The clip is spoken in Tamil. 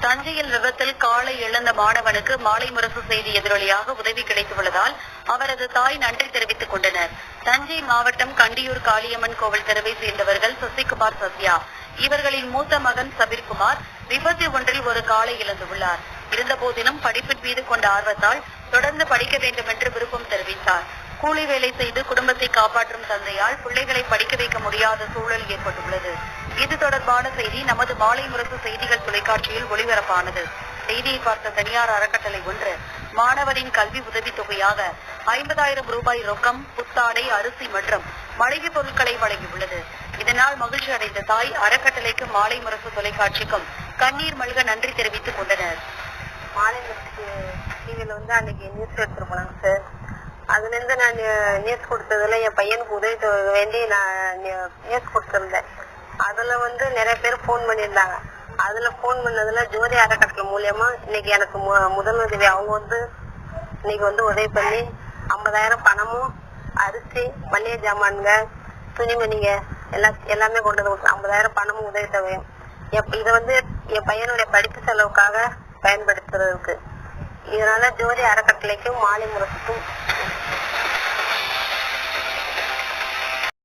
தஞ்சையில் விபத்தில் காலை இழந்த மாணவனுக்கு மாலை முரசு செய்தி எதிரொலியாக உதவி கிடைத்துள்ளதால் அவரது தாய் நன்றி தெரிவித்துக் கொண்டனர். தஞ்சை மாவட்டம் கண்டியூர் காளியம்மன் கோவில் தெருவை சேர்ந்தவர்கள் சசிகுமார், சத்யா. இவர்களின் மூத்த மகன் சபீர்குமார் விபத்து ஒன்றில் ஒரு காலை இழந்துள்ளார். இருந்தபோதிலும் படிப்பின் மீது கொண்ட ஆர்வத்தால் தொடர்ந்து படிக்க வேண்டும் என்று விருப்பம் தெரிவித்தார். கூலி வேலை செய்து குடும்பத்தை காப்பாற்றும் தந்தையால் பிள்ளைகளை படிக்க வைக்க முடியாத சூழல் ஏற்பட்டுள்ளது. இது தொடர்பான செய்தி நமது மாலை முரசு செய்திகள் தொலைக்காட்சியில் ஒளிபரப்பானது. செய்தியை பார்த்த தனியார் அறக்கட்டளை ஒன்று மாணவரின் கல்வி உதவித் தொகையாக 50,000 ரூபாய் ரொக்கம், புத்தாடை, அரிசி மற்றும் மளிகை பொருட்களை வழங்கியுள்ளது. இதனால் மகிழ்ச்சி அடைந்த தாய் அறக்கட்டளைக்கு மாலை முரசு தொலைக்காட்சிக்கும் கண்ணீர் மல்க நன்றி தெரிவித்துக் கொண்டனர். மாலை முரசு டிவியில அன்னைக்கு நியூஸ் எடுத்துட்டு போனாங்க சார். அதுல இருந்து நான் நியூஸ் கொடுத்ததுல என் பையனுக்கு உதவி வேண்டி நான் நியூஸ் கொடுத்திருந்தேன். அதுல நிறைய பேர் போன் பண்ணியிருந்தாங்க. அதுல போன் பண்ணதுல ஜோதி அறக்கட்டளை மூலியமா இன்னைக்கு எனக்கு முதல் உதவி அவங்க இன்னைக்கு உதவி பண்ணி 50,000 பணமும், அரிசி, மளிகை ஜாமான்ங்க, துணிமணிங்க எல்லாமே கொண்டு வந்து 50,000 பணமும் உதவி தொகையும் இதை என் பையனுடைய படிப்பு செலவுக்காக பயன்படுத்துறதுக்கு. இதனால ஜோதி அறக்கட்டளைக்கும் மாலை முரசுக்கும்